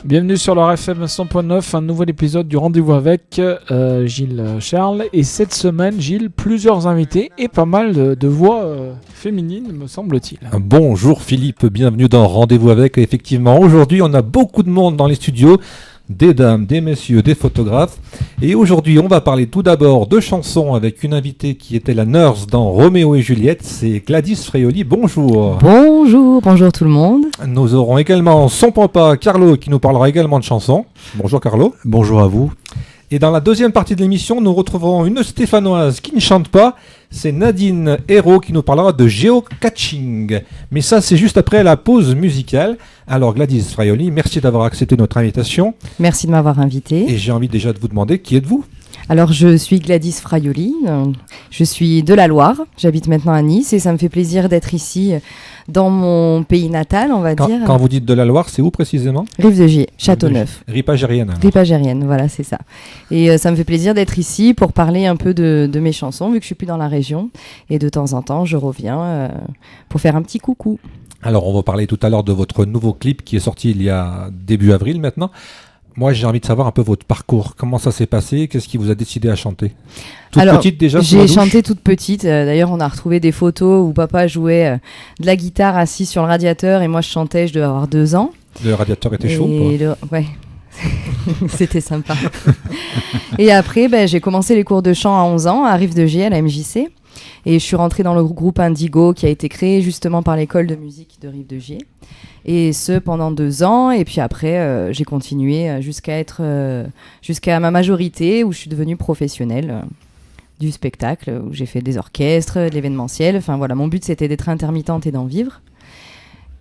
Bienvenue sur leur FM 100.9, un nouvel épisode du Rendez-vous avec Gilles Charles. Et cette semaine, Gilles, plusieurs invités et pas mal de voix féminines, me semble-t-il. Bonjour Philippe, bienvenue dans Rendez-vous avec. Effectivement, aujourd'hui, on a beaucoup de monde dans les studios. Des dames, des messieurs, des photographes. Et aujourd'hui, on va parler tout d'abord de chansons avec une invitée qui était la nurse dans Roméo et Juliette. C'est Gladys Fraioli. Bonjour. Bonjour tout le monde. Nous aurons également son papa Carlo qui nous parlera également de chansons. Bonjour Carlo. Bonjour à vous. Et dans la deuxième partie de l'émission, nous retrouverons une stéphanoise qui ne chante pas. C'est Nadine Hérault qui nous parlera de géocaching. Mais ça, c'est juste après la pause musicale. Alors Gladys Fraioli, merci d'avoir accepté notre invitation. Merci de m'avoir invité. Et j'ai envie déjà de vous demander, qui êtes-vous ? Alors je suis Gladys Fraioli, je suis de la Loire, j'habite maintenant à Nice et ça me fait plaisir d'être ici dans mon pays natal, on va dire. Quand vous dites de la Loire, c'est où précisément ? Rive-de-Gier, Châteauneuf. Ripagérienne. Ripagérienne, voilà, c'est ça. Et ça me fait plaisir d'être ici pour parler un peu de mes chansons, vu que je suis plus dans la région. Et de temps en temps, je reviens pour faire un petit coucou. Alors, on va parler tout à l'heure de votre nouveau clip qui est sorti il y a début avril maintenant. Moi, j'ai envie de savoir un peu votre parcours. Comment ça s'est passé ? Qu'est-ce qui vous a décidé à chanter ? Alors, petite déjà ? J'ai chanté toute petite. D'ailleurs, on a retrouvé des photos où papa jouait de la guitare assis sur le radiateur et moi je chantais, je devais avoir 2 ans. Le radiateur était chaud ou pas ? Ouais, c'était sympa. Et après, j'ai commencé les cours de chant à 11 ans à Rive-de-Gier, à la MJC. Et je suis rentrée dans le groupe Indigo qui a été créé justement par l'école de musique de Rive-de-Gier. Et ce pendant 2 ans. Et puis après, j'ai continué jusqu'à ma majorité où je suis devenue professionnelle du spectacle, où j'ai fait des orchestres, de l'événementiel. Enfin voilà, mon but c'était d'être intermittente et d'en vivre.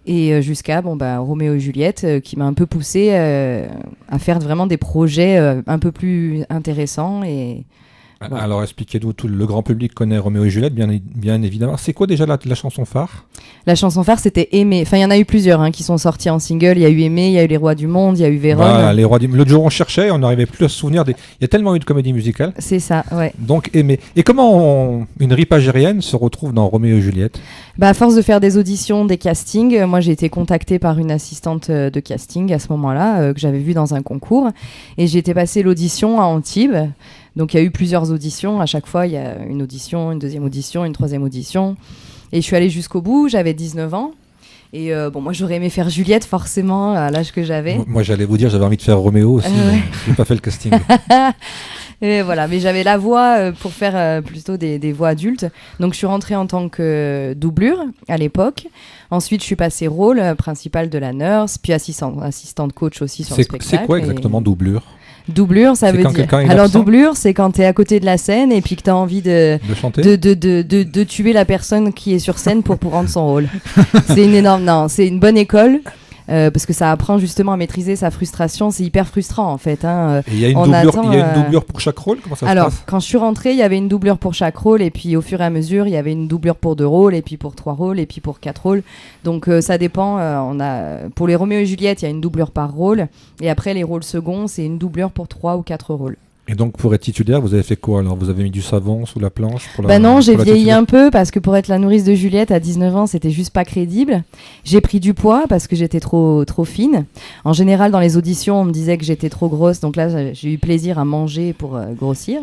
Et jusqu'à Roméo et Juliette qui m'a un peu poussée à faire vraiment des projets un peu plus intéressants et... Voilà. Alors expliquez-nous, tout le grand public connaît Roméo et Juliette, bien évidemment. C'est quoi déjà la chanson phare ? La chanson phare, c'était Aimer. Enfin, il y en a eu plusieurs qui sont sortis en single. Il y a eu Aimer, il y a eu Les Rois du Monde, il y a eu Vérone. Les Rois du Monde. L'autre jour, on cherchait, on n'arrivait plus à se souvenir. Il y a tellement eu de comédies musicales. C'est ça, ouais. Donc Aimer. Et comment une ripagérienne se retrouve dans Roméo et Juliette ? À force de faire des auditions, des castings, moi j'ai été contactée par une assistante de casting à ce moment-là, que j'avais vue dans un concours. Et j'ai été passer l'audition à Antibes. Donc il y a eu plusieurs auditions, à chaque fois il y a une audition, une deuxième audition, une troisième audition. Et je suis allée jusqu'au bout, j'avais 19 ans. Et moi j'aurais aimé faire Juliette forcément à l'âge que j'avais. Moi j'allais vous dire, j'avais envie de faire Roméo aussi, mais je n'ai pas fait le casting. Et voilà, mais j'avais la voix pour faire plutôt des voix adultes. Donc je suis rentrée en tant que doublure à l'époque. Ensuite je suis passée rôle principal de la nurse, puis assistante coach aussi sur le spectacle. C'est quoi exactement doublure ? Doublure, ça veut dire. Alors doublure, c'est quand t'es à côté de la scène et puis que t'as envie de chanter, de tuer la personne qui est sur scène pour rendre son rôle. C'est une bonne école. Parce que ça apprend justement à maîtriser sa frustration, c'est hyper frustrant en fait. Et il y a une doublure pour chaque rôle ? Comment ça se passe ? Quand je suis rentrée, il y avait une doublure pour chaque rôle, et puis au fur et à mesure, il y avait une doublure pour 2 rôles, et puis pour 3 rôles, et puis pour 4 rôles. Donc ça dépend. Pour les Roméo et Juliette, il y a une doublure par rôle, et après les rôles seconds, c'est une doublure pour 3 ou 4 rôles. Et donc pour être titulaire, vous avez fait quoi alors ? Vous avez mis du savon sous la planche pour non, j'ai vieilli un peu parce que pour être la nourrice de Juliette à 19 ans, c'était juste pas crédible. J'ai pris du poids parce que j'étais trop fine. En général, dans les auditions, on me disait que j'étais trop grosse, donc là, j'ai eu plaisir à manger pour grossir.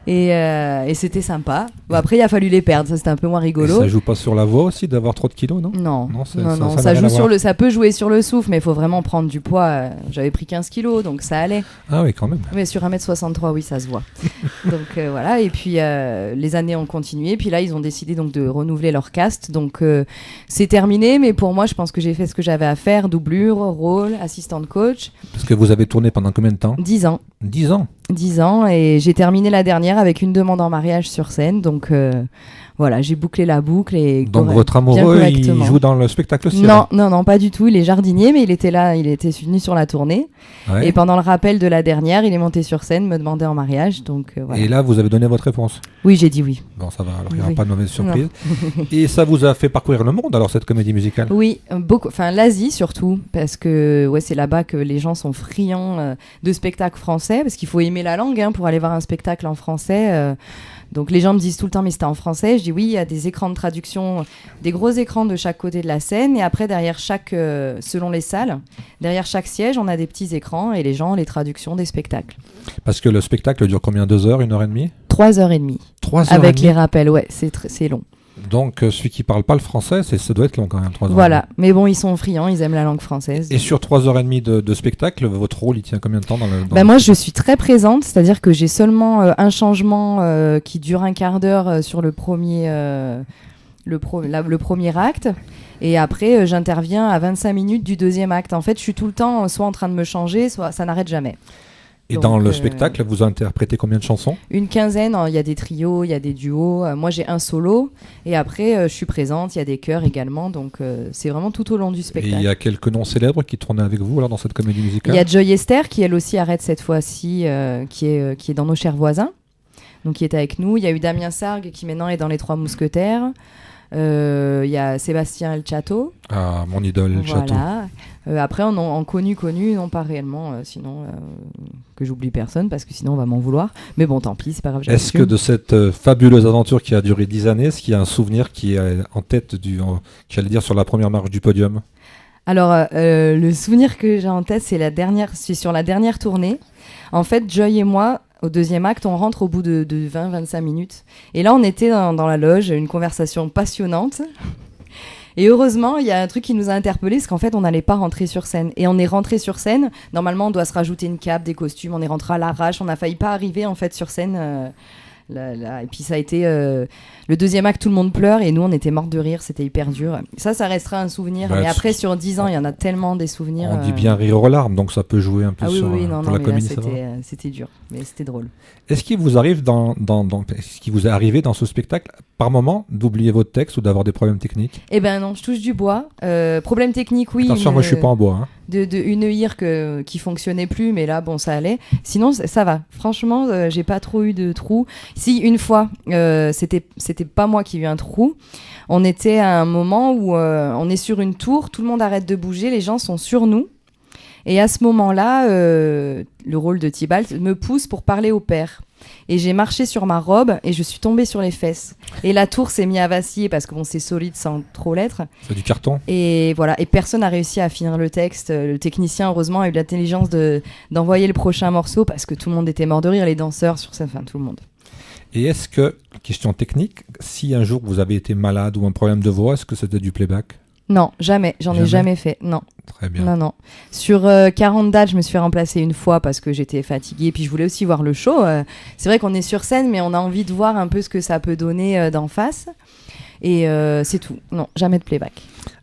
Et c'était sympa. Après, il a fallu les perdre, ça c'était un peu moins rigolo. Et ça joue pas sur la voix aussi d'avoir trop de kilos, non ? Non, ça joue ça peut jouer sur le souffle, mais il faut vraiment prendre du poids. J'avais pris 15 kilos, donc ça allait. Ah oui, quand même. Mais sur 1m63, oui, ça se voit. Donc voilà, et puis les années ont continué, puis là, ils ont décidé donc de renouveler leur cast. Donc c'est terminé, mais pour moi, je pense que j'ai fait ce que j'avais à faire, doublure, rôle, assistante coach. Parce que vous avez tourné pendant combien de temps ? 10 ans. 10 ans ? 10 ans, et j'ai terminé la dernière avec une demande en mariage sur scène, donc voilà, j'ai bouclé la boucle. Et donc votre amoureux, il joue dans le spectacle aussi ? Non, pas du tout, il est jardinier, mais il était là, il était venu sur la tournée, et pendant le rappel de la dernière, il est monté sur scène, me demander en mariage, donc voilà. Et là, vous avez donné votre réponse ? Oui, j'ai dit oui. Bon, ça va, alors il n'y aura pas de mauvaise surprise. Et ça vous a fait parcourir le monde, alors, cette comédie musicale ? Oui, beaucoup, enfin l'Asie surtout, parce que c'est là-bas que les gens sont friands de spectacles français, parce qu'il faut aimer la langue pour aller voir un spectacle en français. Donc les gens me disent tout le temps, mais c'était en français. Je dis oui, il y a des écrans de traduction, des gros écrans de chaque côté de la scène. Et après, derrière selon les salles, derrière chaque siège, on a des petits écrans et les gens ont les traductions des spectacles. Parce que le spectacle dure combien? 2 heures, 1h30? 3h30. 3h30. Avec les rappels, ouais, c'est long. Donc celui qui parle pas le français, ça doit être long quand même, 3 heures. Voilà, mais bon, ils sont friands, ils aiment la langue française. Et sur 3h30 de spectacle, votre rôle, il tient combien de temps Moi, je suis très présente, c'est-à-dire que j'ai seulement un changement qui dure un quart d'heure sur le premier acte. Et après, j'interviens à 25 minutes du deuxième acte. En fait, je suis tout le temps soit en train de me changer, soit ça n'arrête jamais. Et donc, dans le spectacle, vous interprétez combien de chansons? Une quinzaine, il y a des trios, il y a des duos. Moi, j'ai un solo. Et après, je suis présente, il y a des chœurs également. Donc, c'est vraiment tout au long du Et spectacle. il y a quelques noms célèbres qui tournaient avec vous alors dans cette comédie musicale? Il y a Joy Esther qui, elle aussi, arrête cette fois-ci, qui est dans Nos chers voisins. Donc, qui est avec nous. Il y a eu Damien Sargue qui maintenant est dans Les Trois Mousquetaires. Il y a Sébastien El Chato. Ah, mon idole, El Chato. Voilà. Après, en connu, non pas réellement, sinon que j'oublie personne, parce que sinon on va m'en vouloir. Mais bon, tant pis, c'est pas grave. Est-ce que de cette fabuleuse aventure qui a duré 10 années, est-ce qu'il y a un souvenir qui est en tête j'allais dire sur la première marche du podium? Alors, le souvenir que j'ai en tête, c'est sur la dernière tournée. En fait, Joy et moi, au deuxième acte, on rentre au bout de 20-25 minutes. Et là, on était dans la loge, une conversation passionnante. Et heureusement, il y a un truc qui nous a interpellés, c'est qu'en fait, on n'allait pas rentrer sur scène. Et on est rentré sur scène. Normalement, on doit se rajouter une cape, des costumes. On est rentré à l'arrache. On n'a failli pas arriver en fait sur scène. Et puis ça a été le deuxième acte, tout le monde pleure et nous on était morts de rire, c'était hyper dur. Ça restera un souvenir. Mais après sur 10 ans, il y en a tellement des souvenirs. On dit bien rire aux larmes, donc ça peut jouer un peu pour la comédie. C'était dur, mais c'était drôle. Est-ce qu'il vous arrive est-ce qu'il vous est arrivé dans ce spectacle par moment d'oublier votre texte ou d'avoir des problèmes techniques? Eh ben non, je touche du bois. Problème technique, oui. Attention, moi je suis pas en bois. Hein. Une ire qui fonctionnait plus, mais là bon ça allait. Sinon ça va. Franchement, j'ai pas trop eu de trous. Si une fois, c'était pas moi qui ai eu un trou. On était à un moment où on est sur une tour, tout le monde arrête de bouger, les gens sont sur nous. Et à ce moment-là, le rôle de Tybalt me pousse pour parler au père. Et j'ai marché sur ma robe et je suis tombée sur les fesses. Et la tour s'est mise à vaciller parce que bon, c'est solide sans trop l'être. C'est du carton. Et voilà. Et personne n'a réussi à finir le texte. Le technicien, heureusement, a eu l'intelligence d'envoyer le prochain morceau parce que tout le monde était mort de rire, les danseurs sur scène, enfin tout le monde. Et est-ce que, question technique, si un jour vous avez été malade ou un problème de voix, est-ce que c'était du playback? Non, jamais. J'en ai jamais fait. Non. Très bien. Non. Sur 40 dates, je me suis fait remplacer une fois parce que j'étais fatiguée. Puis je voulais aussi voir le show. C'est vrai qu'on est sur scène, mais on a envie de voir un peu ce que ça peut donner d'en face. Et c'est tout. Non, jamais de playback.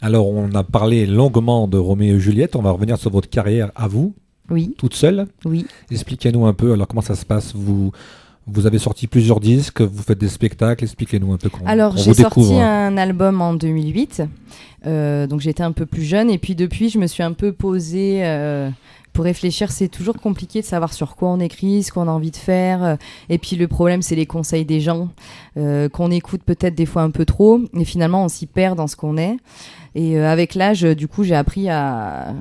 Alors, on a parlé longuement de Roméo et Juliette. On va revenir sur votre carrière à vous. Oui. Toute seule. Oui. Expliquez-nous un peu, alors comment ça se passe? Vous avez sorti plusieurs disques, vous faites des spectacles, expliquez-nous un peu comment. Alors, j'ai sorti un album en 2008, donc j'étais un peu plus jeune, et puis depuis, je me suis un peu posée pour réfléchir. C'est toujours compliqué de savoir sur quoi on écrit, ce qu'on a envie de faire, et puis le problème, c'est les conseils des gens, qu'on écoute peut-être des fois un peu trop, et finalement, on s'y perd dans ce qu'on est. Et avec l'âge, du coup, j'ai appris à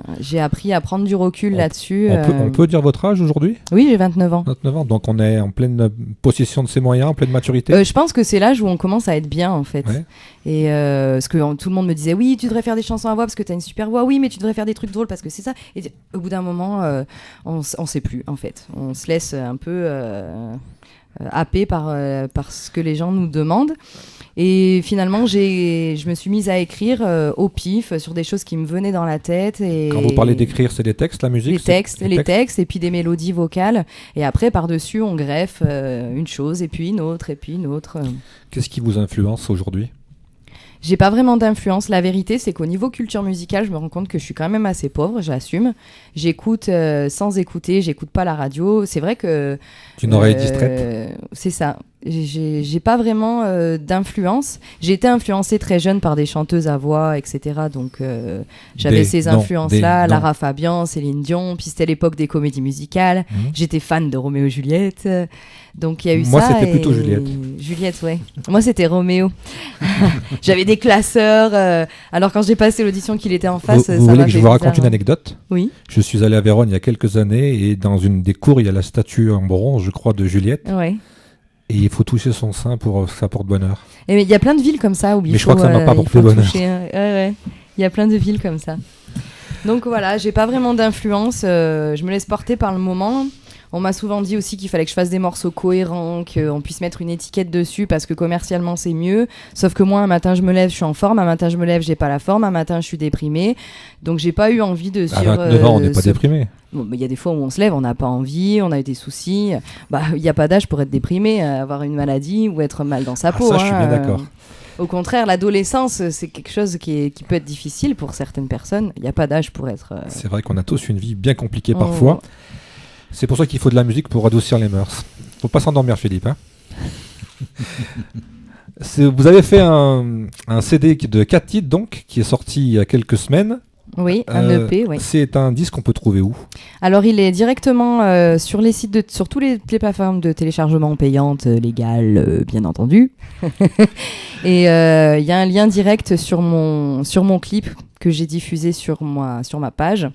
prendre du recul là-dessus. On peut dire votre âge aujourd'hui? Oui, j'ai 29 ans. 29 ans, donc on est en pleine possession de ses moyens, en pleine maturité? Je pense que c'est l'âge où on commence à être bien, en fait. Ouais. Et parce que tout le monde me disait, oui, tu devrais faire des chansons à voix parce que tu as une super voix. Oui, mais tu devrais faire des trucs drôles parce que c'est ça. Et au bout d'un moment, on sait plus, en fait. On se laisse un peu happé par ce que les gens nous demandent. Et finalement, je me suis mise à écrire au pif sur des choses qui me venaient dans la tête. Et quand vous parlez d'écrire, c'est des textes, la musique? Les textes et puis des mélodies vocales. Et après, par-dessus, on greffe une chose et puis une autre et puis une autre. Qu'est-ce qui vous influence aujourd'hui? J'ai pas vraiment d'influence. La vérité, c'est qu'au niveau culture musicale, je me rends compte que je suis quand même assez pauvre, j'assume. J'écoute sans écouter, j'écoute pas la radio. C'est vrai que... Une oreille distraite. C'est ça. J'ai pas vraiment d'influence. J'ai été influencée très jeune par des chanteuses à voix, etc. Donc j'avais ces influences-là, Lara Fabian, Céline Dion, puis c'était l'époque des comédies musicales. J'étais fan de Roméo et Juliette. Donc il y a eu ça. Moi, c'était plutôt Juliette. Juliette, ouais. Moi, c'était Roméo. J'avais des classeurs. Alors quand j'ai passé l'audition qu'il était en face, vous voulez que je vous raconte une anecdote? Oui. Je suis allé à Vérone il y a quelques années et dans une des cours, il y a la statue en bronze, je crois, de Juliette. Ouais. Et il faut toucher son sein pour que ça porte bonheur. Et mais il y a plein de villes comme ça où Mais il je faut, crois que ça m'a pas il porté faut bonheur. toucher, hein. Ouais. Il y a plein de villes comme ça. Donc voilà, j'ai pas vraiment d'influence. Je me laisse porter par le moment. On m'a souvent dit aussi qu'il fallait que je fasse des morceaux cohérents, qu'on puisse mettre une étiquette dessus parce que commercialement c'est mieux. Sauf que moi, un matin je me lève, je suis en forme. Un matin je me lève, j'ai pas la forme. Un matin je suis déprimée. Donc j'ai pas eu envie de À suivre. 29 ans, on n'est pas déprimé. Bon, il y a des fois où on se lève, on n'a pas envie, on a eu des soucis. Bah, il n'y a pas d'âge pour être déprimé, avoir une maladie ou être mal dans sa peau. Ça, je suis bien d'accord. Au contraire, l'adolescence, c'est quelque chose qui peut être difficile pour certaines personnes. Il n'y a pas d'âge pour être... C'est vrai qu'on a tous une vie bien compliquée parfois. C'est pour ça qu'il faut de la musique pour adoucir les mœurs. Faut pas s'endormir, Philippe. Hein. Vous avez fait un CD de 4 titres, donc, qui est sorti il y a quelques semaines. Oui, un EP, oui. C'est un disque qu'on peut trouver où ? Alors, il est directement sur les sites, sur tous les plateformes de téléchargement payantes, légales, bien entendu. Et il y a un lien direct sur mon clip que j'ai diffusé sur ma page.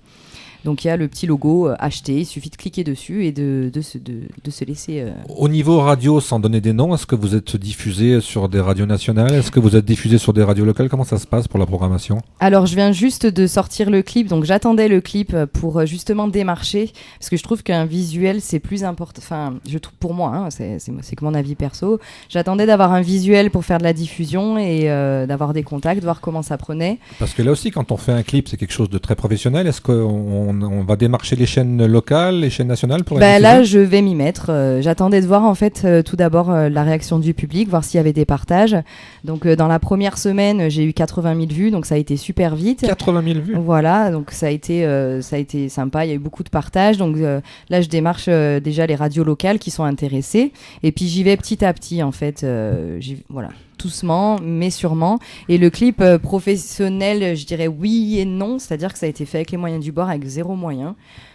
Donc il y a le petit logo acheter, il suffit de cliquer dessus et de se laisser... Au niveau radio, sans donner des noms, est-ce que vous êtes diffusé sur des radios nationales ? Est-ce que vous êtes diffusé sur des radios locales ? Comment ça se passe pour la programmation ? Alors je viens juste de sortir le clip, donc j'attendais le clip pour justement démarcher, parce que je trouve qu'un visuel c'est plus important, enfin je trouve pour moi, hein, c'est que mon avis perso, j'attendais d'avoir un visuel pour faire de la diffusion et d'avoir des contacts, voir comment ça prenait. Parce que là aussi quand on fait un clip c'est quelque chose de très professionnel, est-ce qu'on va démarcher les chaînes locales, les chaînes nationales pour la diffusion ? Là, je vais m'y mettre. J'attendais de voir en fait tout d'abord la réaction du public, voir s'il y avait des partages. Donc dans la première semaine, j'ai eu 80 000 vues, donc ça a été super vite. 80 000 vues. Voilà, donc ça a été sympa. Il y a eu beaucoup de partages. Donc là, je démarche déjà les radios locales qui sont intéressées, et puis j'y vais petit à petit en fait. Voilà. Doucement, mais sûrement. Et le clip professionnel, je dirais oui et non, c'est-à-dire que ça a été fait avec les moyens du bord, avec 0 moyen.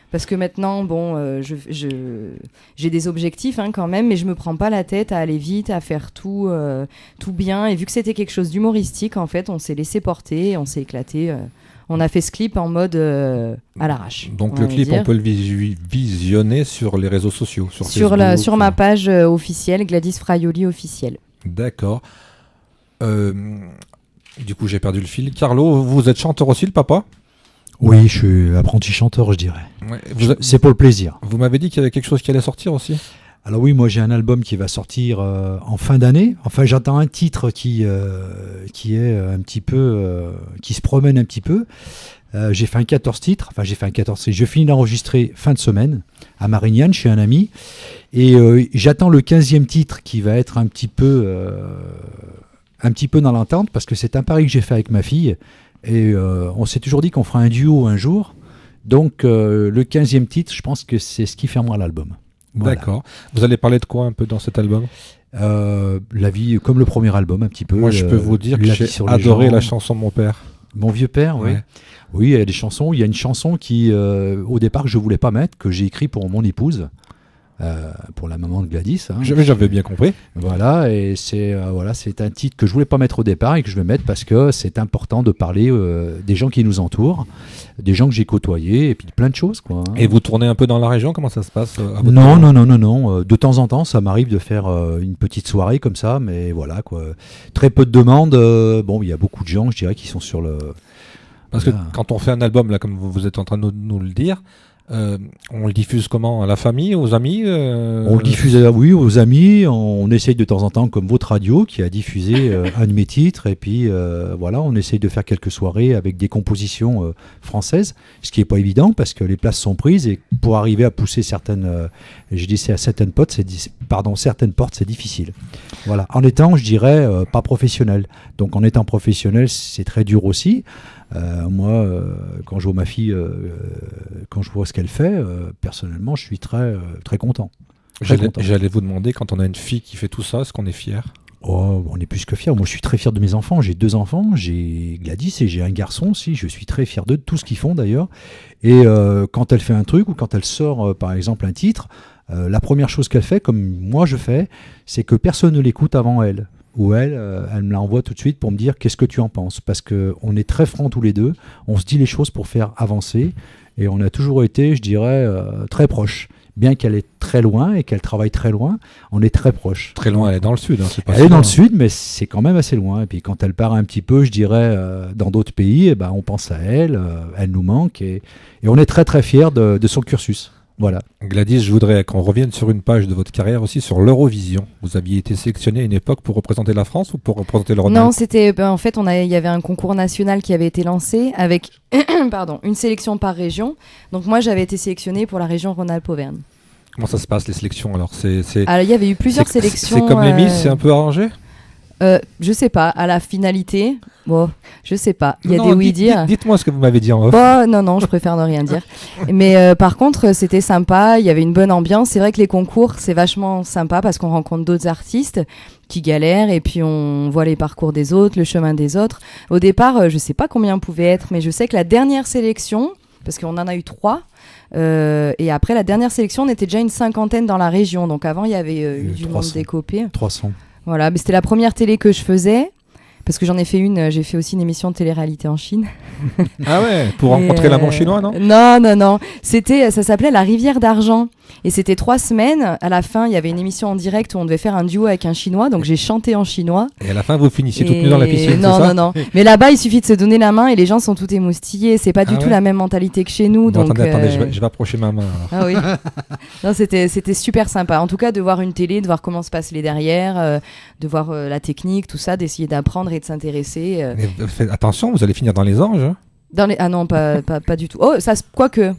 Parce que maintenant, bon, j'ai des objectifs quand même, mais je me prends pas la tête à aller vite, à faire tout bien. Et vu que c'était quelque chose d'humoristique, en fait, on s'est laissé porter, on s'est éclaté. On a fait ce clip en mode à l'arrache. Donc le clip, on peut le visionner sur les réseaux sociaux, sur Facebook, sur ma page officielle, Gladys Fraioli officielle. D'accord. Du coup, j'ai perdu le fil. Carlo, vous êtes chanteur aussi, le papa ? Oui, je suis apprenti chanteur, je dirais. Ouais, c'est pour le plaisir. Vous m'avez dit qu'il y avait quelque chose qui allait sortir aussi ? Alors oui, moi j'ai un album qui va sortir en fin d'année. Enfin, j'attends un titre qui est un petit peu... qui se promène un petit peu. J'ai fait un 14 titres. Enfin, j'ai fait un 14 titres. Je finis d'enregistrer fin de semaine à Marignane, chez un ami. Et j'attends le 15e titre qui va être un petit peu dans l'entente, parce que c'est un pari que j'ai fait avec ma fille. Et on s'est toujours dit qu'on fera un duo un jour. Donc le 15e titre, je pense que c'est ce qui fermera l'album. Voilà. D'accord. Vous allez parler de quoi un peu dans cet album ? La vie, comme le premier album, un petit peu. Moi, je peux vous dire que j'ai adoré la chanson Mon Père. Mon vieux père, oui. Ouais. Oui, il y a des chansons. Il y a une chanson qui, au départ, que je voulais pas mettre, que j'ai écrit pour mon épouse. Pour la maman de Gladys. J'avais bien compris. Voilà, et c'est un titre que je voulais pas mettre au départ et que je vais mettre parce que c'est important de parler des gens qui nous entourent, des gens que j'ai côtoyés et puis plein de choses, quoi. Et vous tournez un peu dans la région ? Comment ça se passe Non. De temps en temps, ça m'arrive de faire une petite soirée comme ça, mais voilà, quoi. Très peu de demandes. Bon, il y a beaucoup de gens, je dirais, qui sont sur le... Parce que quand on fait un album, là, comme vous êtes en train de nous le dire, on le diffuse comment ? À la famille, aux amis On le diffuse, oui, aux amis. On essaye de temps en temps, comme votre radio, qui a diffusé un de mes titres. Et puis, voilà, on essaye de faire quelques soirées avec des compositions françaises, ce qui n'est pas évident parce que les places sont prises. Et pour arriver à pousser certaines portes, c'est difficile. Voilà. En étant, je dirais, pas professionnel. Donc, en étant professionnel, c'est très dur aussi. Moi, quand je vois ma fille, quand je vois ce qu'elle fait, personnellement, je suis très, très content. J'allais vous demander, quand on a une fille qui fait tout ça, est-ce qu'on est fier ? Oh, on est plus que fiers. Moi, je suis très fier de mes enfants. J'ai 2 enfants, j'ai Gladys et j'ai un garçon aussi. Je suis très fier d'eux, de tout ce qu'ils font d'ailleurs. Et quand elle fait un truc ou quand elle sort, par exemple, un titre, la première chose qu'elle fait, comme moi je fais, c'est que personne ne l'écoute avant elle. Ou elle me l'envoie tout de suite pour me dire qu'est-ce que tu en penses, parce qu'on est très francs tous les deux, on se dit les choses pour faire avancer et on a toujours été, je dirais, très proches. bien qu'elle est très loin et qu'elle travaille très loin, on est très proche. Très loin, elle est dans le sud. Hein, c'est pas Elle est si dans loin. le sud, mais c'est quand même assez loin. Et puis quand elle part un petit peu, je dirais, dans d'autres pays, eh ben, on pense à elle, elle nous manque et on est très très fiers de son cursus. Voilà. Gladys, je voudrais qu'on revienne sur une page de votre carrière aussi, sur l'Eurovision. Vous aviez été sélectionné à une époque pour représenter la France ou pour représenter l'Europe? Non, c'était en fait il y avait un concours national qui avait été lancé avec pardon, une sélection par région. Donc moi j'avais été sélectionnée pour la région Rhône-Alpes-Auvergne. Comment ça se passe, les sélections? Alors, Alors il y avait eu plusieurs sélections. C'est comme les Miss, c'est un peu arrangé? Je sais pas, à la finalité, bon, je sais pas. Il y a Non, des oui-dire. Dites-moi ce que vous m'avez dit en off. Bon, non, je préfère ne rien dire. Mais par contre, c'était sympa, il y avait une bonne ambiance. C'est vrai que les concours, c'est vachement sympa parce qu'on rencontre d'autres artistes qui galèrent et puis on voit les parcours des autres, le chemin des autres. Au départ, je sais pas combien on pouvait être, mais je sais que la dernière sélection, parce qu'on en a eu 3, et après la dernière sélection, on était déjà une 50aine dans la région. Donc avant, il y avait eu du monde 300. décopé. 300. Voilà, mais c'était la première télé que je faisais. Parce que j'en ai fait j'ai fait aussi une émission de télé-réalité en Chine. Ah ouais, pour rencontrer l'amant chinois, non? Non. Ça s'appelait La Rivière d'Argent. Et c'était 3 semaines. À la fin, il y avait une émission en direct où on devait faire un duo avec un Chinois. Donc j'ai chanté en chinois. Et à la fin, vous finissiez toutes nues dans la piscine, c'est ça? Non. Mais là-bas, il suffit de se donner la main et les gens sont tout émoustillés. C'est pas du tout la même mentalité que chez nous. Bon, donc, attendez, je vais approcher ma main. Alors. Ah oui. Non, c'était super sympa. En tout cas, de voir une télé, de voir comment se passe les derrière, de voir la technique, tout ça, d'essayer d'apprendre et de s'intéresser. Mais faites attention, vous allez finir dans les anges. Hein. Ah non, pas du tout. Oh, ça, quoique,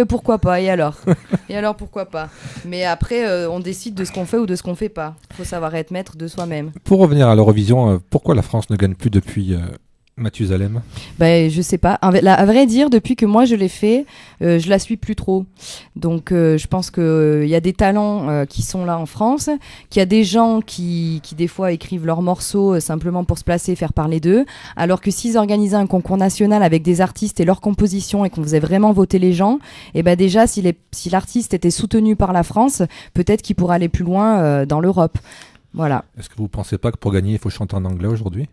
pourquoi pas. Et alors, pourquoi pas. Mais après, on décide de ce qu'on fait ou de ce qu'on fait pas. Il faut savoir être maître de soi-même. Pour revenir à l'Eurovision, pourquoi la France ne gagne plus depuis Mathusalem? Je sais pas. À vrai dire, depuis que moi je l'ai fait, je la suis plus trop. Donc je pense qu'il y a des talents qui sont là en France, qu'il y a des gens qui des fois écrivent leurs morceaux simplement pour se placer, faire parler d'eux, alors que s'ils organisaient un concours national avec des artistes et leurs compositions et qu'on faisait vraiment voter les gens, et ben déjà si l'artiste était soutenu par la France, peut-être qu'il pourrait aller plus loin dans l'Europe. Voilà. Est-ce que vous pensez pas que pour gagner, il faut chanter en anglais aujourd'hui?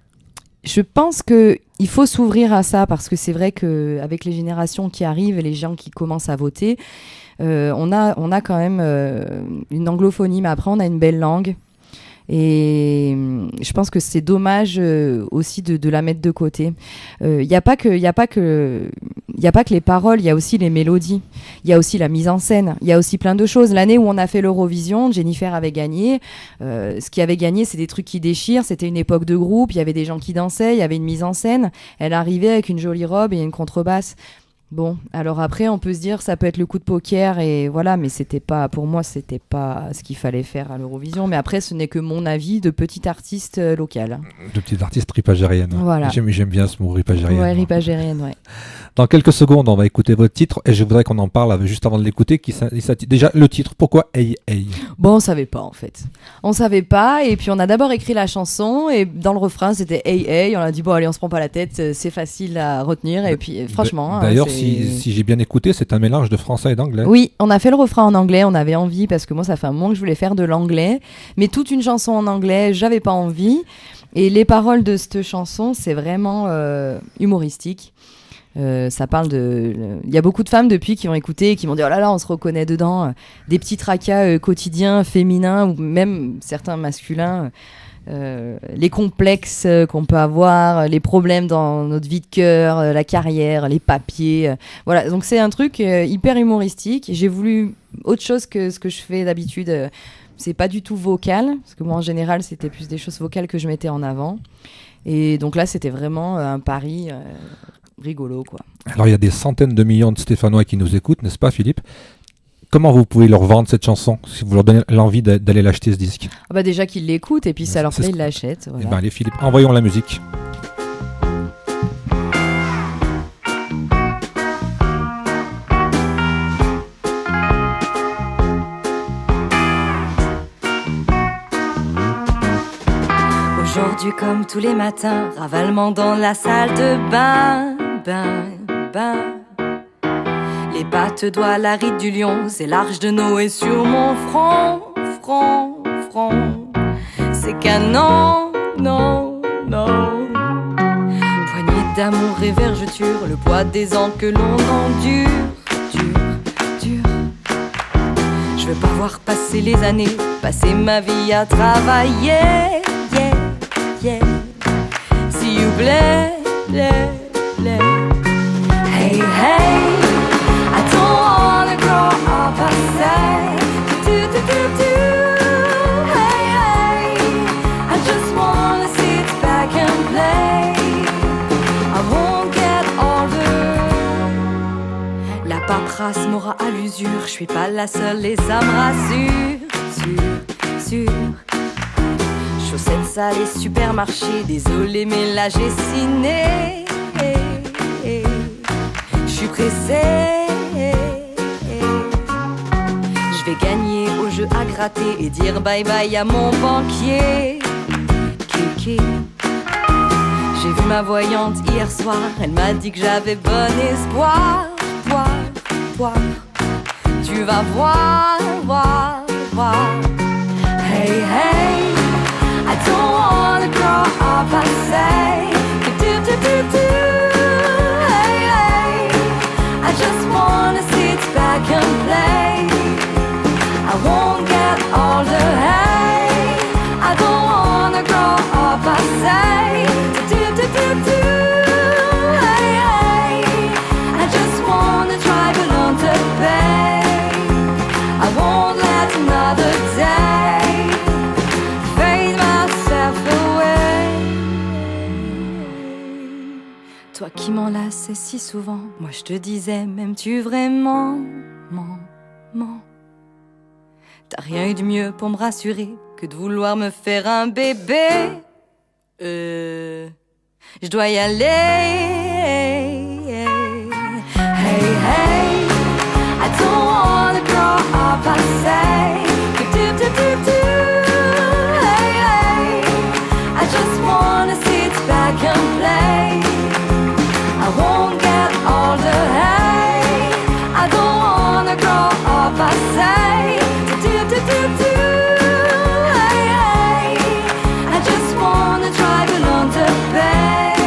Je pense qu'il faut s'ouvrir à ça parce que c'est vrai qu'avec les générations qui arrivent et les gens qui commencent à voter, on a quand même une anglophonie, mais après on a une belle langue. Et je pense que c'est dommage aussi de la mettre de côté. Il n'y a pas que les paroles, il y a aussi les mélodies, il y a aussi la mise en scène, il y a aussi plein de choses. L'année où on a fait l'Eurovision, Jennifer avait gagné. Ce qui avait gagné, c'est des trucs qui déchirent. C'était une époque de groupe, il y avait des gens qui dansaient, il y avait une mise en scène. Elle arrivait avec une jolie robe et une contrebasse. Bon, alors après, on peut se dire ça peut être le coup de poker et voilà, mais pour moi, c'était pas ce qu'il fallait faire à l'Eurovision. Mais après, ce n'est que mon avis de petite artiste locale. De petite artiste ripagérienne. Voilà. J'aime bien ce mot ripagérienne. Ouais, ripagérienne, ouais. Dans quelques secondes, on va écouter votre titre et je voudrais qu'on en parle juste avant de l'écouter. Déjà, le titre, pourquoi Hey Hey? Bon, on savait pas en fait. On savait pas et puis on a d'abord écrit la chanson et dans le refrain c'était Hey Hey. On a dit bon allez, on se prend pas la tête, c'est facile à retenir et puis franchement. D'ailleurs, si j'ai bien écouté, c'est un mélange de français et d'anglais. Oui, on a fait le refrain en anglais, on avait envie parce que moi ça fait un moment que je voulais faire de l'anglais, mais toute une chanson en anglais, j'avais pas envie. Et les paroles de cette chanson, c'est vraiment humoristique. Ça parle il y a beaucoup de femmes depuis qui ont écouté et qui m'ont dit oh là là on se reconnaît dedans, des petits tracas quotidiens féminins ou même certains masculins, les complexes qu'on peut avoir, les problèmes dans notre vie de cœur, la carrière, les papiers, voilà, donc c'est un truc hyper humoristique. J'ai voulu autre chose que ce que je fais d'habitude. C'est pas du tout vocal parce que moi en général c'était plus des choses vocales que je mettais en avant et donc là c'était vraiment un pari rigolo, quoi. Alors, il y a des centaines de millions de Stéphanois qui nous écoutent, n'est-ce pas, Philippe? Comment vous pouvez leur vendre cette chanson, si vous leur donnez l'envie d'aller l'acheter, ce disque? Déjà qu'ils l'écoutent, et puis ça leur plaît, ils l'achètent. Voilà. Eh ben, allez, Philippe, envoyons la musique. Aujourd'hui comme tous les matins, ravalement dans la salle de bain. Les pattes doigts, la ride du lion, c'est l'arche de Noé sur mon front. C'est canon, non. Poignée d'amour et vergeture, le poids des ans que l'on endure, dur. veux pas voir passer les années, passer ma vie à travailler. Yeah, yeah. S'il vous plaît, plaît, plaît. Hey, hey, I don't wanna grow up, I say. Do, do, do, do. Hey, hey, I just wanna sit back and play. I won't get older. La paperasse m'aura à l'usure, je suis pas la seule et ça me rassure. Sûr, sûr. Chaussettes sales et supermarchés, désolé mais là j'ai ciné. Je suis pressée. Je vais gagner au jeu à gratter et dire bye bye à mon banquier. Kiki. J'ai vu ma voyante hier soir, elle m'a dit que j'avais bon espoir. Voir, tu vas voir. Hey, hey, I don't wanna grow up, I say. Do, do, do, do. Hey, hey, I just wanna sit back and play. I won't get older, hey. I don't wanna grow up, I say. Do, do, do, do. Hey, hey, I just wanna try but not to pay. I won't let another day fade myself away. Toi qui m'enlaçais si souvent, moi je te disais, m'aimes-tu vraiment? T'as rien eu de mieux pour me rassurer que de vouloir me faire un bébé. Je dois y aller. Hey, hey, I don't wanna grow up, I say. Do, do, do, do. Hey, hey, I just wanna sit back and play. I won't get older, hey. I don't wanna grow up, I say. Do, do, do, do. Hey, hey, I just wanna try but not to pay.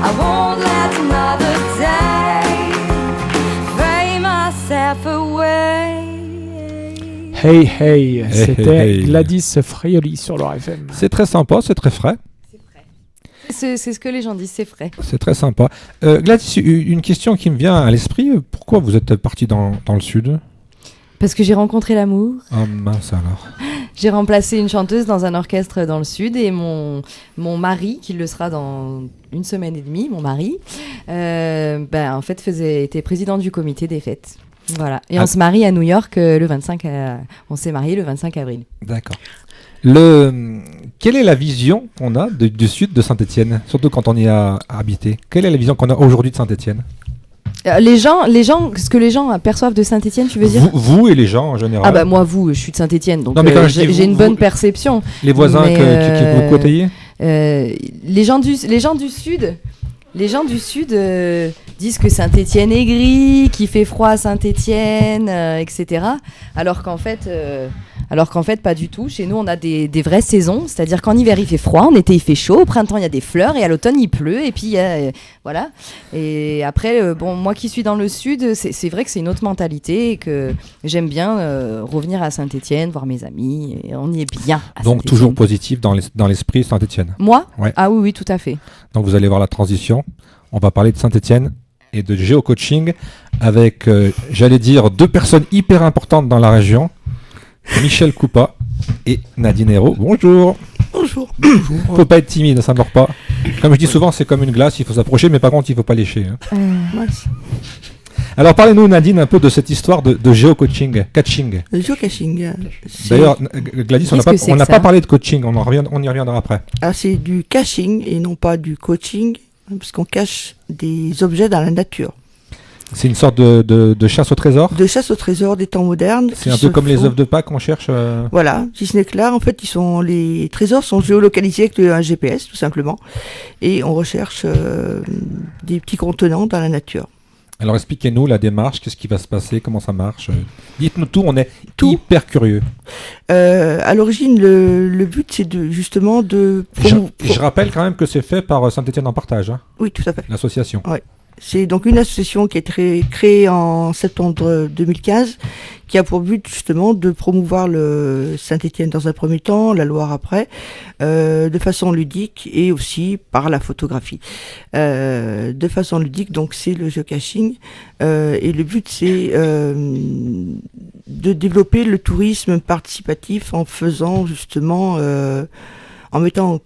I won't let another day fade myself away. Hey Hey, c'était hey. Gladys Frioli sur leur FM. C'est très sympa, c'est très frais. C'est ce que les gens disent, c'est frais. C'est très sympa. Gladys, une question qui me vient à l'esprit. Pourquoi vous êtes parti dans le sud? Parce que j'ai rencontré l'amour. Ah mince alors. J'ai remplacé une chanteuse dans un orchestre dans le sud et mon mari, qui le sera dans 1 semaine et demie, mon mari, en fait était président du comité des fêtes. Voilà. Et on se marie à New York le 25. On s'est marié le 25 avril. D'accord. Quelle est la vision qu'on a du sud de Saint-Étienne, surtout quand on y a habité? Quelle est la vision qu'on a aujourd'hui de Saint-Étienne? Les gens, ce que les gens aperçoivent de Saint-Étienne, tu veux dire? Vous et les gens en général. Ah bah moi, je suis de Saint-Étienne, donc j'ai une bonne perception. Les voisins que vous côtoyez? Les gens du sud... Les gens du Sud disent que Saint-Étienne est gris, qu'il fait froid à Saint-Étienne, etc. Alors qu'en fait, pas du tout. Chez nous, on a des vraies saisons. C'est-à-dire qu'en hiver, il fait froid, en été, il fait chaud, au printemps, il y a des fleurs, et à l'automne, il pleut. Et puis, voilà. Et après, moi qui suis dans le Sud, c'est vrai que c'est une autre mentalité et que j'aime bien revenir à Saint-Étienne, voir mes amis. Et on y est bien à Donc, Saint-Étienne. toujours positif dans l'esprit Saint-Étienne. Moi? Ouais. Ah oui, tout à fait. Donc, vous allez voir la transition. On va parler de Saint-Étienne et de géocoaching avec, j'allais dire, 2 personnes hyper importantes dans la région. Michel Coupa et Nadine Hérault. Bonjour. Bonjour. Faut pas être timide, ça ne mord pas. Comme je dis souvent, c'est comme une glace, il faut s'approcher, mais par contre, il faut pas lécher. Hein. Mince. Alors, parlez-nous, Nadine, un peu de cette histoire de géocoaching, catching. Le geocaching. D'ailleurs, Gladys, on n'a pas parlé de coaching, on y reviendra après. C'est du caching et non pas du coaching, parce qu'on cache des objets dans la nature. C'est une sorte de chasse au trésor. De chasse au trésor des temps modernes. C'est un peu comme les œufs de Pâques qu'on cherche. Voilà, si ce n'est que là, en fait, les trésors sont géolocalisés avec un GPS, tout simplement. Et on recherche des petits contenants dans la nature. Alors expliquez-nous la démarche, qu'est-ce qui va se passer, comment ça marche. Dites-nous tout, on est hyper curieux. À l'origine, le but, c'est Je rappelle quand même que c'est fait par Saint-Étienne en partage. Hein, oui, tout à fait. l'association. Ouais. C'est donc une association qui a été créée en septembre 2015, qui a pour but justement de promouvoir le Saint-Étienne dans un premier temps, la Loire après, de façon ludique et aussi par la photographie. De façon ludique, donc c'est le geocaching, et le but c'est de développer le tourisme participatif en faisant justement, en mettant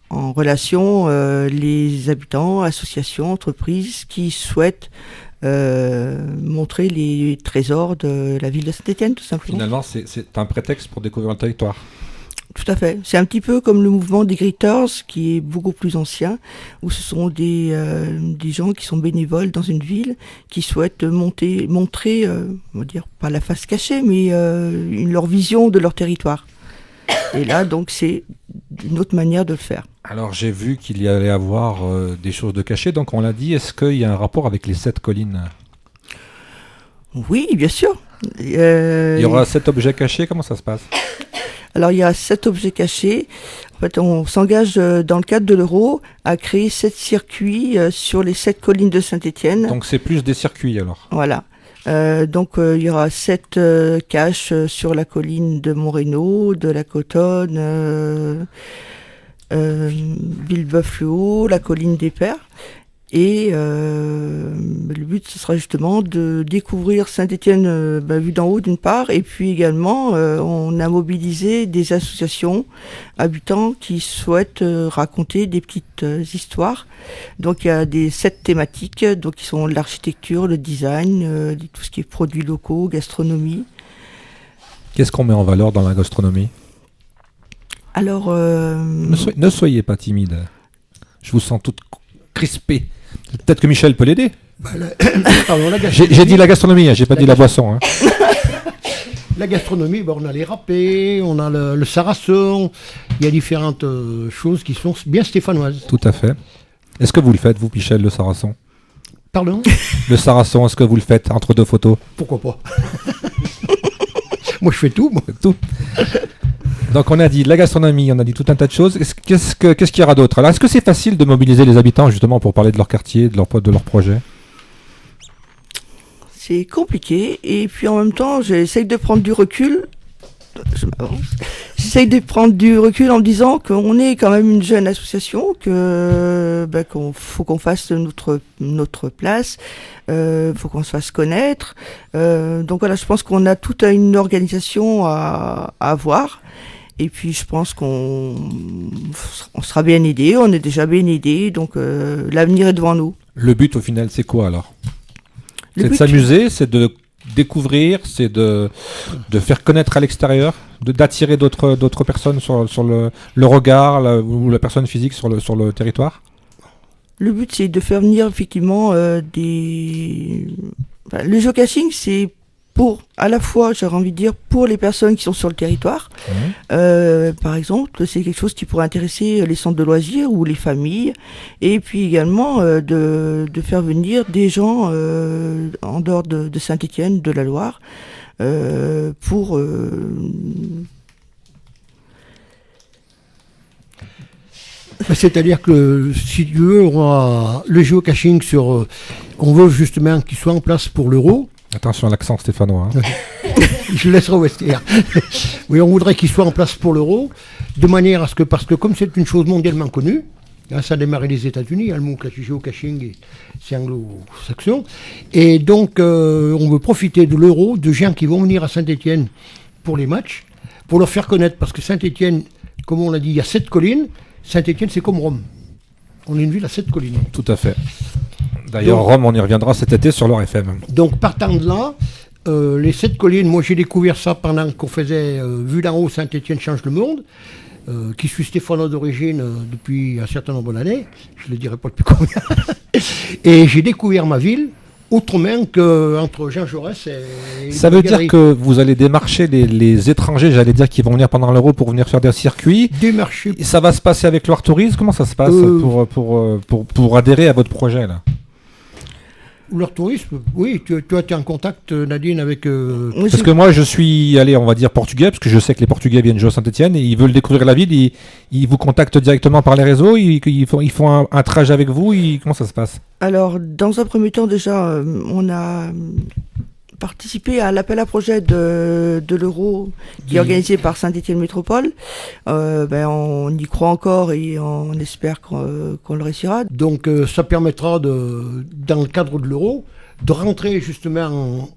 en relation les habitants, associations, entreprises qui souhaitent montrer les trésors de la ville de Saint-Étienne, tout simplement. Finalement, c'est un prétexte pour découvrir le territoire. Tout à fait. C'est un petit peu comme le mouvement des Greeters, qui est beaucoup plus ancien, où ce sont des gens qui sont bénévoles dans une ville, qui souhaitent montrer, on va dire, pas la face cachée, mais leur vision de leur territoire. Et là, donc, c'est une autre manière de le faire. Alors, j'ai vu qu'il y allait avoir des choses de cachées, donc on l'a dit, est-ce qu'il y a un rapport avec les 7 collines ? Oui, bien sûr. Il y aura 7 objets cachés, comment ça se passe ? Alors, il y a 7 objets cachés. En fait, on s'engage dans le cadre de l'Euro à créer 7 circuits sur les 7 collines de Saint-Étienne. Donc, c'est plus des circuits, alors ? Voilà. Donc il y aura 7 caches sur la colline de Montreno, de la Cotonne, Villebeuf-le-Haut, la colline des Pères. Et le but, ce sera justement de découvrir Saint-Étienne vu d'en haut d'une part, et puis également on a mobilisé des associations habitants qui souhaitent raconter des petites histoires. Donc il y a des 7 thématiques, donc qui sont l'architecture, le design, tout ce qui est produits locaux, gastronomie. Qu'est-ce qu'on met en valeur dans la gastronomie ? Alors Ne soyez pas timide. Je vous sens toute crispée. Peut-être que Michel peut l'aider. Pardon, J'ai dit la gastronomie, j'ai pas dit la boisson. Hein. La gastronomie, on a les râpés, on a le sarrasin, il y a différentes choses qui sont bien stéphanoises. Tout à fait. Est-ce que vous le faites, vous, Michel, le sarrasin ? Pardon ? Le sarrasin, est-ce que vous le faites entre 2 photos ? Pourquoi pas ? Moi, je fais tout, moi. Tout. Donc on a dit la gastronomie, on a dit tout un tas de choses. Qu'est-ce qu'il y aura d'autre ? Alors est-ce que c'est facile de mobiliser les habitants justement pour parler de leur quartier, de leur projet ? c'est compliqué, et puis en même temps j'essaye de prendre du recul. J'essaye de prendre du recul en me disant qu'on est quand même une jeune association, qu'on faut qu'on fasse notre place, faut qu'on se fasse connaître. Donc voilà, je pense qu'on a toute une organisation à avoir. Et puis je pense qu'on sera bien aidé, on est déjà bien aidé, donc l'avenir est devant nous. Le but au final, c'est quoi alors ? Le C'est de s'amuser, c'est de découvrir, c'est de faire connaître à l'extérieur, d'attirer d'autres personnes sur le regard ou la personne physique sur le territoire. Le but, c'est de faire venir effectivement le geocaching, c'est pour, à la fois, j'aurais envie de dire, pour les personnes qui sont sur le territoire. Par exemple, c'est quelque chose qui pourrait intéresser les centres de loisirs ou les familles. Et puis également de faire venir des gens en dehors de Saint-Étienne, de la Loire, pour... C'est-à-dire que, si tu veux, on aura le géocaching sur... on veut justement qu'il soit en place pour l'euro. Attention à l'accent stéphanois. Hein. Je le laisserai au vestiaire. Oui, on voudrait qu'il soit en place pour l'euro, de manière à ce que, parce que comme c'est une chose mondialement connue, hein, ça a démarré les États-Unis, hein, le mot géocaching, c'est anglo-saxon, et donc on veut profiter de l'euro, de gens qui vont venir à Saint-Étienne pour les matchs, pour leur faire connaître, parce que Saint-Étienne, comme on l'a dit, il y a 7 collines. Saint-Étienne, c'est comme Rome. On est une ville à 7 collines. Tout à fait. D'ailleurs, Rome, on y reviendra cet été sur leur FM. Donc, partant de là, les 7 collines, moi j'ai découvert ça pendant qu'on faisait Vue d'en haut, Saint-Étienne change le monde, qui suis stéphanois d'origine depuis un certain nombre d'années, je ne le dirai pas depuis combien, et j'ai découvert ma ville autrement qu'entre Jean Jaurès et... Ça veut dire que vous allez démarcher les étrangers, j'allais dire, qui vont venir pendant l'Euro pour venir faire des circuits. Démarcher. Ça va se passer avec Loire Tourisme ? Comment ça se passe pour adhérer à votre projet là ? Leur tourisme, oui, tu as été en contact, Nadine, avec... Moi, Parce que moi, je suis allé, on va dire, portugais, parce que je sais que les Portugais viennent jouer à Saint-Etienne et ils veulent découvrir la ville. Ils vous contactent directement par les réseaux, ils font un trajet avec vous. Comment ça se passe? Alors, dans un premier temps, déjà, on a participé à l'appel à projet de l'Euro qui est organisé par Saint-Étienne Métropole. On y croit encore et on espère qu'on le réussira. Donc ça permettra, dans le cadre de l'Euro, de rentrer justement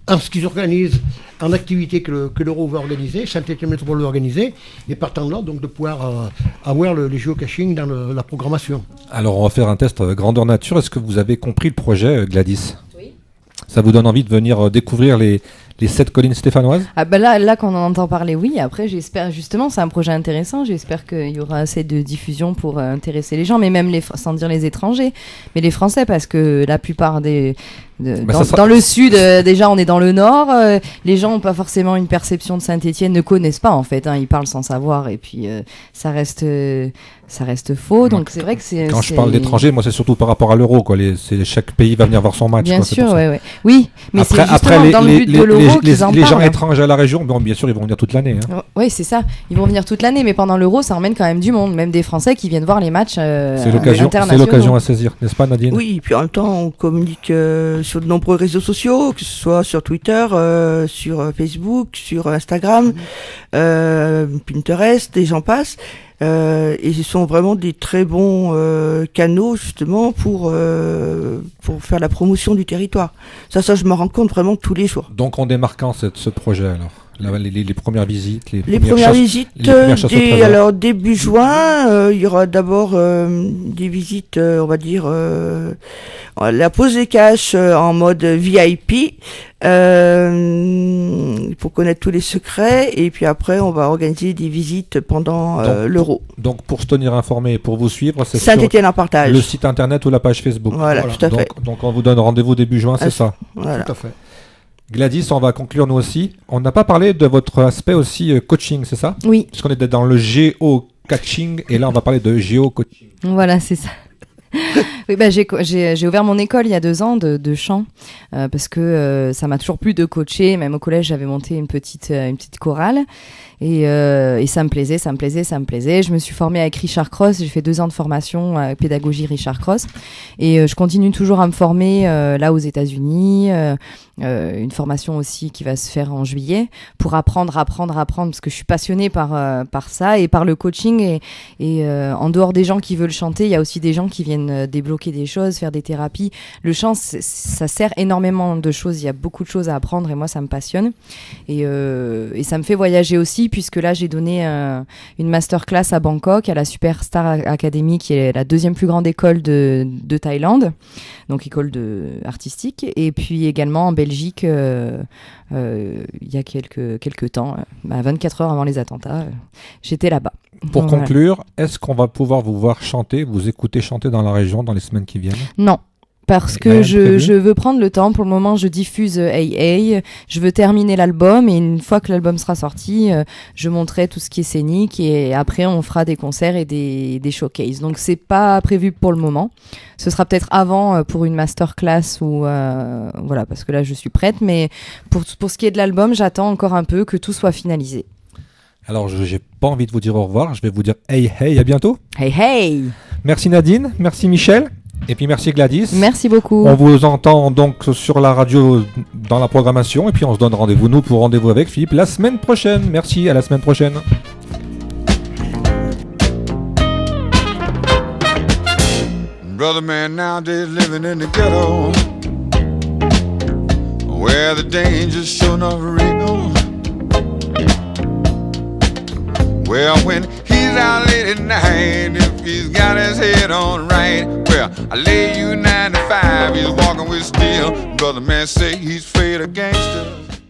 en ce qu'ils organisent, en activité que l'Euro va organiser, Saint-Étienne Métropole va organiser, et partant de là, donc de pouvoir avoir les géocaching dans la programmation. Alors, on va faire un test grandeur nature. Est-ce que vous avez compris le projet, Gladys? Ça vous donne envie de venir découvrir les 7 collines stéphanoises? Ah bah là qu'on en entend parler, oui. Après, j'espère, justement, c'est un projet intéressant. J'espère qu'il y aura assez de diffusion pour intéresser les gens, mais même sans dire les étrangers, mais les Français, parce que la plupart dans le sud, déjà on est dans le nord, les gens n'ont pas forcément une perception de Saint-Étienne, ne connaissent pas en fait, ils parlent sans savoir, et puis ça reste faux, donc c'est vrai que c'est... Quand je parle d'étrangers, moi c'est surtout par rapport à l'Euro, quoi. Chaque pays va venir voir son match. Bien quoi, sûr, oui, mais c'est justement après, dans le but de l'Euro qu'ils en les gens parlent. étrangers à la région, bien sûr, ils vont venir toute l'année. Hein. Oui, c'est ça, ils vont venir toute l'année, mais pendant l'Euro, ça emmène quand même du monde, même des Français qui viennent voir les matchs internationaux. C'est l'occasion à saisir, n'est-ce pas, Nadine? Oui, et puis en même temps, on communique sur de nombreux réseaux sociaux, que ce soit sur Twitter, sur Facebook, sur Instagram, Pinterest, et j'en passe. Et ce sont vraiment des très bons canaux justement pour faire la promotion du territoire. Ça je m'en rends compte vraiment tous les jours. Donc en démarquant ce projet alors, les premières visites, les premières visites, alors début juin, il y aura d'abord des visites, on va dire la pose des caches en mode VIP. Pour connaître tous les secrets, et puis après on va organiser des visites pendant l'Euro. Donc pour se tenir informé et pour vous suivre, c'est Saint-Étienne en partage, le site internet ou la page Facebook. Voilà. Tout à fait. Donc on vous donne rendez-vous début juin, c'est ça? Voilà. Tout à fait. Gladys, on va conclure nous aussi. On n'a pas parlé de votre aspect aussi coaching, c'est ça? Oui. Parce qu'on est dans le géo-catching et là on va parler de géo-coaching. Voilà, c'est ça. Oui, j'ai ouvert mon école il y a 2 ans de chant parce que ça m'a toujours plu de coacher. Même au collège, j'avais monté une petite chorale et ça me plaisait. Je me suis formée avec Richard Cross. J'ai fait 2 ans de formation pédagogie Richard Cross et je continue toujours à me former là aux États-Unis. Une formation aussi qui va se faire en juillet pour apprendre parce que je suis passionnée par ça et par le coaching et en dehors des gens qui veulent chanter, il y a aussi des gens qui viennent débloquer des choses, faire des thérapies. Le chant, ça sert énormément de choses, il y a beaucoup de choses à apprendre et moi ça me passionne et ça me fait voyager aussi, puisque là j'ai donné une masterclass à Bangkok à la Superstar Academy, qui est la 2e plus grande école de Thaïlande, donc école artistique, et puis également en Belgique il y a quelques temps, 24 heures avant les attentats, j'étais là-bas. Pour conclure, est-ce qu'on va pouvoir vous voir chanter, vous écouter chanter dans la région dans les semaines qui viennent? Non. Parce que je veux prendre le temps. Pour le moment, je diffuse Hey Hey. Je veux terminer l'album et une fois que l'album sera sorti, je montrerai tout ce qui est scénique et après on fera des concerts et des showcases. Donc c'est pas prévu pour le moment. Ce sera peut-être avant pour une masterclass ou voilà, parce que là je suis prête. Mais pour ce qui est de l'album, j'attends encore un peu que tout soit finalisé. Alors j'ai pas envie de vous dire au revoir. Je vais vous dire Hey Hey, à bientôt. Hey Hey. Merci Nadine, merci Michel. Et puis merci Gladys. Merci beaucoup. On vous entend donc sur la radio dans la programmation et puis on se donne rendez-vous nous pour Rendez-vous avec Philippe la semaine prochaine. Merci, à la semaine prochaine. Brother man nowadays living in the ghetto where the danger's sure enough real. Well, when he's out late at night, if he's got his head on right, well, I lay you 9 to 5, he's walking with steel. Brother man say he's afraid of gangsters.